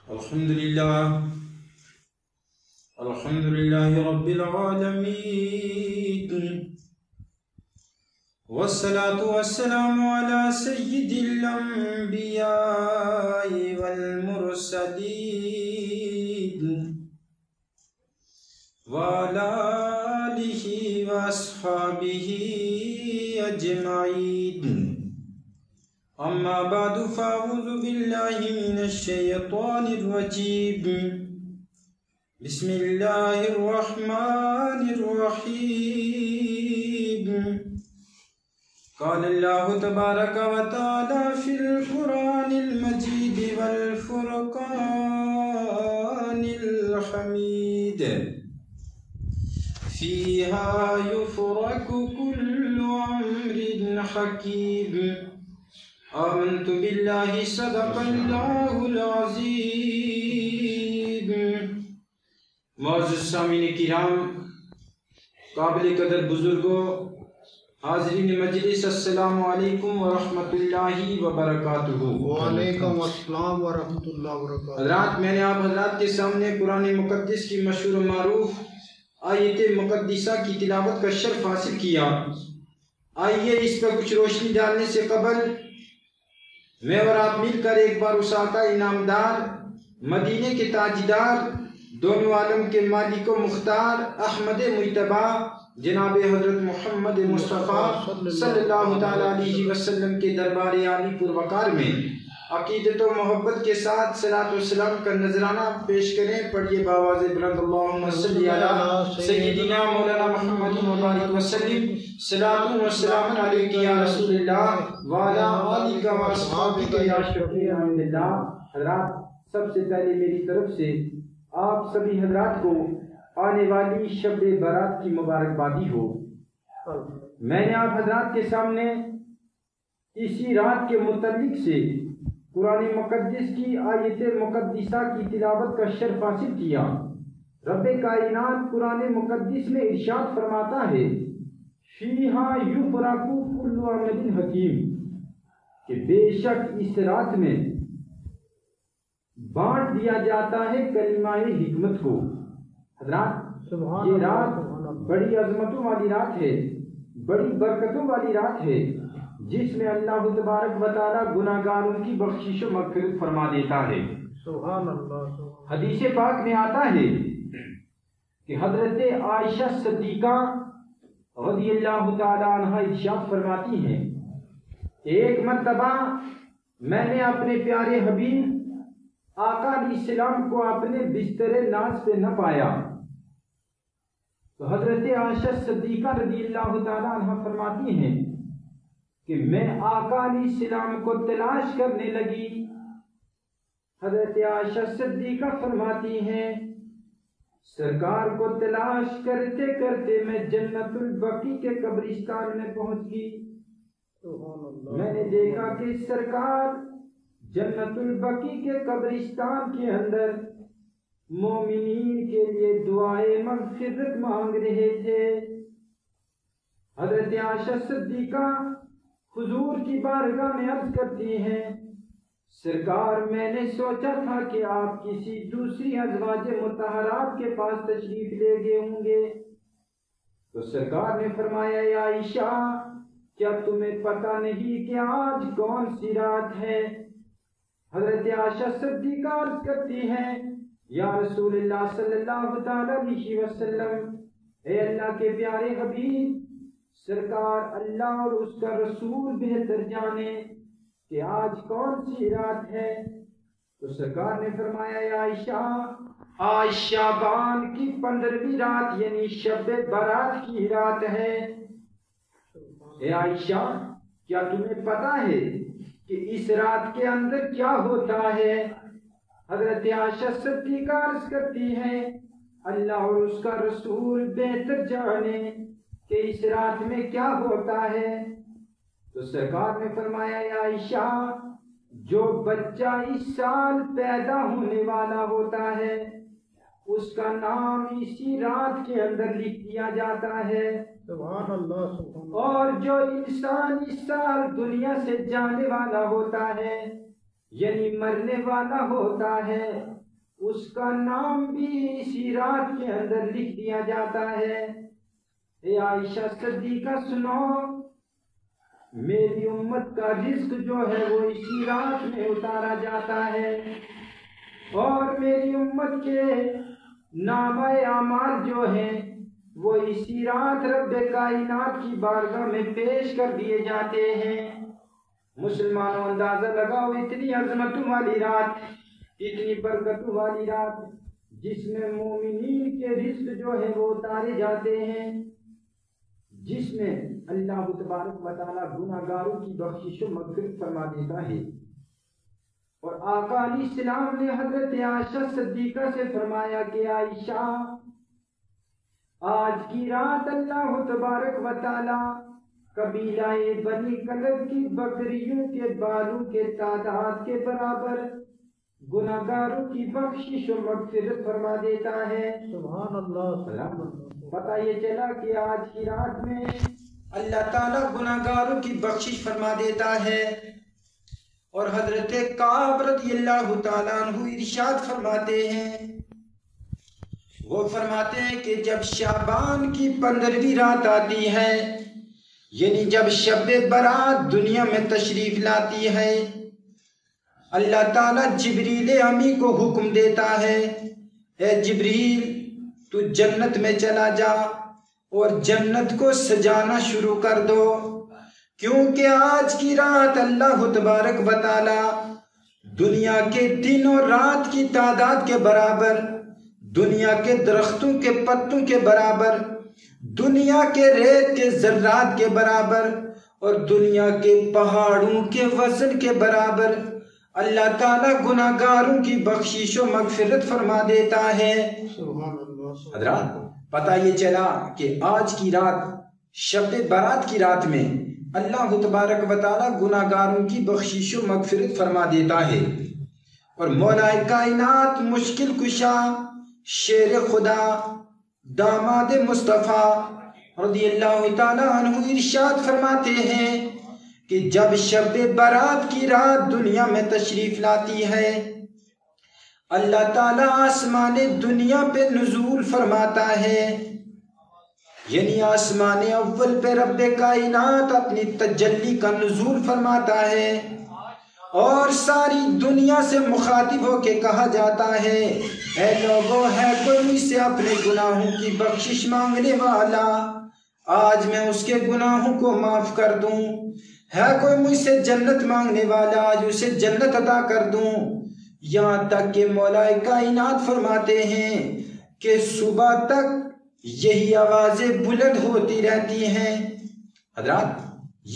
الحمد لله رب العالمين، والصلاة والسلام على سيد الأنبياء والمرسلين وعلى آله وأصحابه أجمعين. أما بعد فأعوذ بالله من الشيطان الرجيم. بسم الله الرحمن الرحيم. قال الله تبارك وتعالى في القرآن المجيد والفرقان الحميد: فيها يفرق كل أمر حكيم. آمنت بالله صدق الله العظيم. معزز سامعین کرام، قابل قدر بزرگوں، حاضرین مجلس، السلام علیکم ورحمۃ اللہ وبرکاتہ. وعلیکم السلام ورحمۃ اللہ وبرکاتہ. حضرات، میں نے آپ حضرات کے سامنے قرآن مقدس کی مشہور و معروف آیت مقدسہ کی تلاوت کا شرف حاصل کیا. آئیے اس پر کچھ روشنی ڈالنے سے قبل میں اور آپ مل کر ایک بار اس آقا انعامدار، مدینے کے تاجدار، دونوں عالم کے مالک و مختار، احمد مجتبی جناب حضرت محمد مصطفیٰ صلی اللہ تعالیٰ علیہ وسلم کے دربار عالی پروقار میں عقیدت و محبت کے ساتھ صلاۃ و سلام کا نذرانہ پیش کریں. پڑھیے بآواز بلند: اللہم صلی علی سیدنا مولانا محمد مبارک وسلم، صلاۃ و سلام علیک یا رسول اللہ وعلی آلک و اصحابک یا شفیع اللہ. حضرات، سب سے پہلے میری طرف سے آپ سبھی حضرات کو آنے والی شب برات کی مبارکبادی ہو. میں نے آپ حضرات کے سامنے اسی رات کے متعلق سے قرآن مقدس کی آیت مقدسہ کی تلاوت کا شرف حاصل کیا. رب کائنات قرآن مقدس میں ارشاد فرماتا ہے: فیہا یفرق کل امر حکیم، کہ بے شک اس رات میں بانٹ دیا جاتا ہے کلمہ حکمت کو. حضرات، یہ رات بڑی عظمتوں والی رات ہے، بڑی برکتوں والی رات ہے، جس میں اللہ تبارک و تعالی گناہگاروں کی بخشش و مغفرت فرما دیتا ہے. سبحان اللہ. حدیث پاک میں آتا ہے کہ حضرت عائشہ صدیقہ رضی اللہ تعالی عنہ ارشاد فرماتی ہیں: ایک مرتبہ میں نے اپنے پیارے حبیب آقا علیہ السلام کو اپنے بستر ناز پہ نہ پایا. تو حضرت عائشہ صدیقہ رضی اللہ تعالی عنہ فرماتی ہیں کہ میں آقا علیہ السلام کو تلاش کرنے لگی. حضرت عائشہ صدیقہ فرماتی ہیں: سرکار کو تلاش کرتے کرتے میں جنت البقیع کے قبرستان میں پہنچ گئی. میں نے دیکھا کہ سرکار جنت البقیع کے قبرستان کے اندر مومنین کے لیے دعائے مغفرت مانگ رہے تھے. حضرت عائشہ صدیقہ حضور کی بارگاہ میں عرض کرتی ہیں: سرکار، میں نے سوچا تھا کہ آپ کسی دوسری ازواج مطہرات کے پاس تشریف لے گئے ہوں گے. تو سرکار نے فرمایا: یا عائشہ، کیا تمہیں پتہ نہیں کہ آج کون سی رات ہے؟ حضرت عائشہ صدیقہ عرض کرتی ہیں: یا رسول اللہ صلی اللہ تعالی علیہ وسلم، اے اللہ کے پیارے حبیب، سرکار اللہ اور اس کا رسول بہتر جانے کہ آج کون سی رات ہے. تو سرکار نے فرمایا: یا عائشہ، آج شعبان کی 15ویں رات یعنی شب برات کی رات ہے. اے عائشہ، کیا تمہیں پتا ہے کہ اس رات کے اندر کیا ہوتا ہے؟ حضرت عائشہ صدیقہ عرض کرتی ہیں: اللہ اور اس کا رسول بہتر جانے کہ اس رات میں کیا ہوتا ہے. تو سرکار نے فرمایا: یا عائشہ، جو بچہ اس سال پیدا ہونے والا ہوتا ہے اس کا نام اسی رات کے اندر لکھ دیا جاتا ہے. سبحان اللہ. اور جو انسان اس سال دنیا سے جانے والا ہوتا ہے یعنی مرنے والا ہوتا ہے اس کا نام بھی اسی رات کے اندر لکھ دیا جاتا ہے۔ اے عائشہ صدیقہ سنو، میری امت کا رزق جو ہے وہ اسی رات میں اتارا جاتا ہے، اور میری امت کے نامہ اعمال جو ہیں وہ اسی رات رب کائنات کی بارگاہ میں پیش کر دیے جاتے ہیں۔ مسلمانوں اندازہ لگاؤ، اتنی عظمتوں والی رات، اتنی برکتوں والی رات، جس میں مومنین کے رزق جو ہے وہ اتارے جاتے ہیں، جس میں اللہ تبارک و تعالیٰ گناہگاروں کی بخشش و مغفرت فرما دیتا ہے۔ اور آقا علیہ السلام نے حضرت عائشہ صدیقہ سے فرمایا کہ عائشہ، آج کی رات اللہ تبارک و تعالیٰ قبیلہ بنی کلب کی بکریوں کے بالوں کے تعداد کے برابر گناہگاروں کی بخشش و مغفرت فرما دیتا ہے۔ سبحان اللہ۔ پتہ یہ چلا کہ آج کی رات میں اللہ تعالیٰ گناہگاروں کی بخشش فرما دیتا ہے۔ اور حضرت کعب رضی اللہ تعالیٰ عنہ ارشاد فرماتے ہیں، وہ فرماتے ہیں کہ جب شعبان کی 15ویں رات آتی ہے، یعنی جب شب برات دنیا میں تشریف لاتی ہے، اللہ تعالیٰ جبریل امی کو حکم دیتا ہے، اے جبریل تو جنت میں چلا جا اور جنت کو سجانا شروع کر دو، کیونکہ آج کی رات اللہ تبارک و تعالی دنیا کے دن اور رات کی تعداد کے برابر، دنیا کے درختوں کے پتوں کے برابر، دنیا کے ریت کے ذرات کے برابر اور دنیا کے پہاڑوں کے وزن کے برابر اللہ تعالیٰ گناہگاروں کی بخشش و مغفرت فرما دیتا ہے۔ حضرات پتہ یہ چلا کہ آج کی رات شب برات کی رات میں اللہ تبارک و تعالیٰ گناہگاروں کی بخشش و مغفرت فرما دیتا ہے، اور مولا کائنات مشکل کشا شیر خدا داماد مصطفیٰ رضی اللہ تعالیٰ عنہ ارشاد فرماتے ہیں کہ جب شب برات کی رات دنیا میں تشریف لاتی ہے، اللہ تعالیٰ آسمان دنیا پہ نزول فرماتا ہے، یعنی آسمان اول پہ رب کائنات اپنی تجلی کا نزول فرماتا ہے، اور ساری دنیا سے مخاطب ہو کے کہا جاتا ہے، اے لوگوں، ہے کوئی مجھ سے اپنے گناہوں کی بخشش مانگنے والا؟ آج میں اس کے گناہوں کو معاف کر دوں۔ ہے کوئی مجھ سے جنت مانگنے والا؟ آج اسے جنت عطا کر دوں۔ یہاں تک کہ مولا کائنات فرماتے ہیں کہ صبح تک یہی آوازیں بلند ہوتی رہتی ہیں۔ حضرات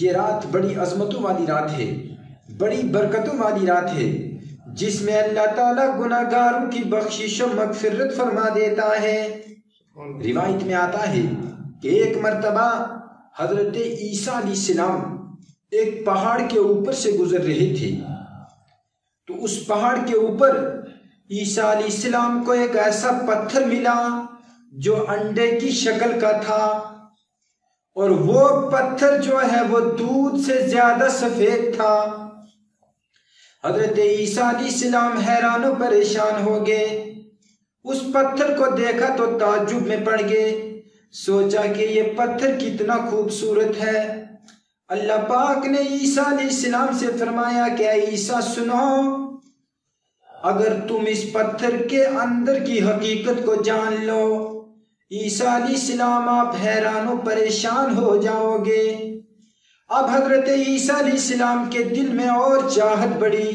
یہ رات بڑی عظمتوں والی رات ہے، بڑی برکتوں والی رات ہے، جس میں اللہ تعالیٰ گناہگاروں کی بخشش و مغفرت فرما دیتا ہے۔ روایت میں آتا ہے کہ ایک مرتبہ حضرت عیسیٰ علیہ السلام ایک پہاڑ کے اوپر سے گزر رہے تھے، تو اس پہاڑ کے اوپر عیسیٰ علیہ السلام کو ایک ایسا پتھر ملا جو انڈے کی شکل کا تھا، اور وہ پتھر جو ہے وہ دودھ سے زیادہ سفید تھا۔ حضرت عیسیٰ علیہ السلام حیران و پریشان ہو گئے، اس پتھر کو دیکھا تو تعجب میں پڑ گئے، سوچا کہ یہ پتھر کتنا خوبصورت ہے۔ اللہ پاک نے عیسیٰ علیہ السلام سے فرمایا کہ اے عیسیٰ سنو، اگر تم اس پتھر کے اندر کی حقیقت کو جان لو، عیسیٰ علیہ السلام آپ حیران و پریشان ہو جاؤ گے۔ اب حضرت عیسیٰ علیہ السلام کے دل میں اور چاہت بڑھی،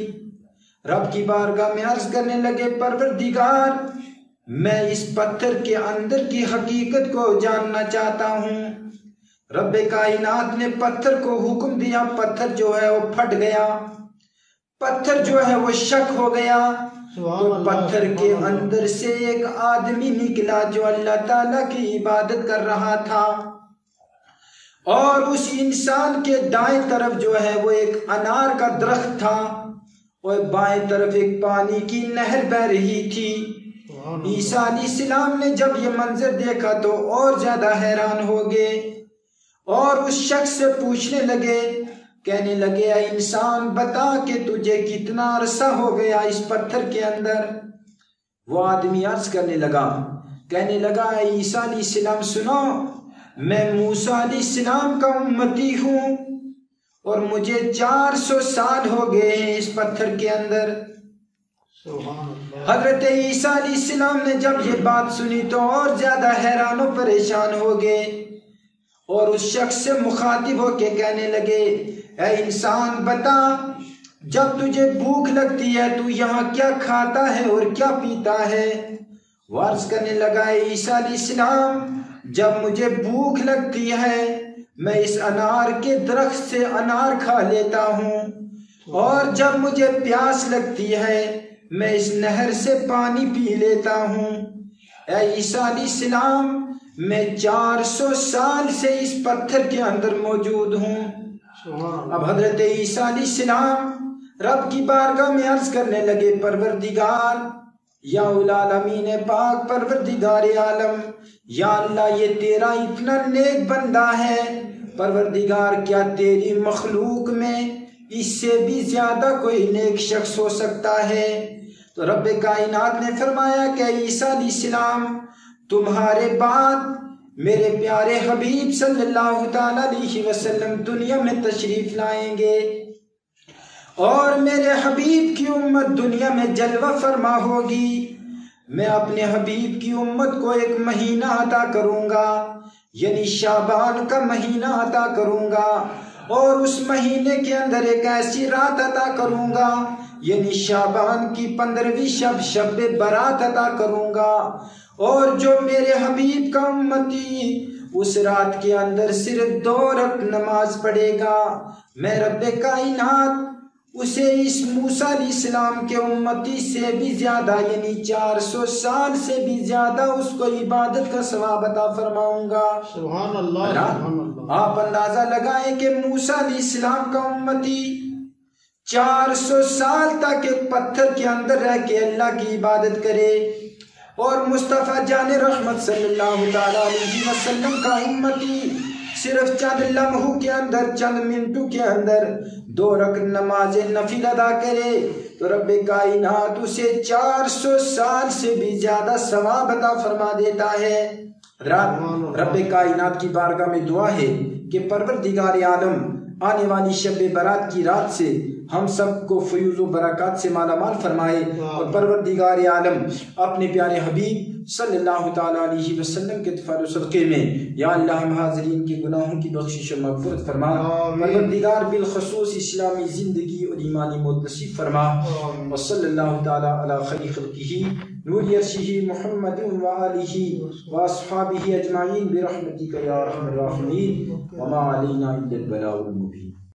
رب کی بارگاہ میں عرض کرنے لگے، پروردگار میں اس پتھر کے اندر کی حقیقت کو جاننا چاہتا ہوں۔ رب کائنات نے پتھر کو حکم دیا، پتھر جو ہے وہ پھٹ گیا، پتھر جو ہے وہ شک ہو گیا، تو پتھر کے اندر سے ایک آدمی نکلا جو اللہ تعالیٰ کی عبادت کر رہا تھا، اور اس انسان کے دائیں طرف جو ہے وہ ایک انار کا درخت تھا، اور بائیں طرف ایک پانی کی نہر بہ رہی تھی۔ عیسیٰ علیہ السلام نے جب یہ منظر دیکھا تو اور زیادہ حیران ہو گئے، اور اس شخص سے پوچھنے لگے، کہنے لگے، اے انسان بتا کہ تجھے کتنا عرصہ ہو گیا اس پتھر کے اندر؟ وہ آدمی عرض کرنے لگا، کہنے لگا اے عیسیٰ علیہ السلام سنو، میں موسیٰ علیہ السلام کا امتی ہوں اور مجھے 400 سال ہو گئے ہیں اس پتھر کے اندر۔ حضرت عیسیٰ علیہ السلام نے جب یہ بات سنی تو اور زیادہ حیران و پریشان ہو گئے اور اس شخص سے مخاطب ہو کے کہنے لگے، اے انسان بتا، جب تجھے بھوک لگتی ہے تو یہاں کیا کھاتا ہے اور کیا پیتا ہے؟ وہ عرض کرنے لگا، اے عیسیٰ علیہ السلام، جب مجھے بھوک لگتی ہے میں اس انار کے درخت سے انار کھا لیتا ہوں، اور جب مجھے پیاس لگتی ہے میں اس نہر سے پانی پی لیتا ہوں۔ اے عیسیٰ علیہ السلام، میں 400 سال سے اس پتھر کے اندر موجود ہوں۔ اب حضرت عیسیٰ علیہ السلام رب کی بارگاہ میں عرض کرنے لگے، پروردگار یا العالمین پاک، پروردگار عالم، یا اللہ یہ تیرا اتنا نیک بندہ ہے، پروردگار کیا تیری مخلوق میں اس سے بھی زیادہ کوئی نیک شخص ہو سکتا ہے؟ تو رب کائنات نے فرمایا کہ عیسیٰ علیہ السلام تمہارے بعد میرے پیارے حبیب صلی اللہ تعالی علیہ وسلم دنیا میں تشریف لائیں گے اور میرے حبیب کی امت دنیا میں جلوہ فرما ہوگی۔ میں اپنے حبیب کی امت کو ایک مہینہ عطا کروں گا، یعنی شعبان کا مہینہ عطا کروں گا، اور اس مہینے کے اندر ایک ایسی رات عطا کروں گا، یعنی شعبان کی 15ویں شب برات عطا کروں گا، اور جو میرے حبیب کا امتی اس رات کے اندر صرف 2 رکعت نماز پڑھے گا، میں رب کائنات اسے اس موسیٰ علیہ السلام کے امتی سے بھی زیادہ، یعنی 400 سال سے بھی زیادہ اس کو عبادت کا ثواب عطا فرماؤں گا۔ سبحان اللہ، سبحان اللہ۔ آپ اندازہ لگائیں کہ موسیٰ علیہ السلام کا امتی 400 سال تک ایک پتھر کے اندر رہ کے اللہ کی عبادت کرے، اور مصطفیٰ جان رحمت صلی اللہ تعالی علیہ وسلم کا امتی صرف چند لمحوں کے اندر، چند منٹوں کے اندر 2 رکعت نماز نفل ادا کرے تو رب کائنات اسے 400 سال سے بھی زیادہ ثواب عطا فرما دیتا ہے۔ رب کائنات کی بارگاہ میں دعا ہے کہ پروردگار عالم آنے والی شب برات کی رات سے ہم سب کو فیوز و برکات سے مالا مال فرمائے، اور پروردگار عالم اپنے پیارے حبیب صلی اللہ تعالی علیہ وسلم کے اتفاق و صدقے میں یا اللہ ہم حاضرین کے گناہوں کی بخشش و مغفرت فرما، پروردگار بالخصوص اسلامی زندگی اور ایمانی موت نصیب فرما، وصلی اللہ تعالی علی خیر خلقہ نور عرشہ محمد وآلہ واصحابہ اجمعین برحمتک یا ارحم الراحمین، وما علینا الا البلاغ المبین۔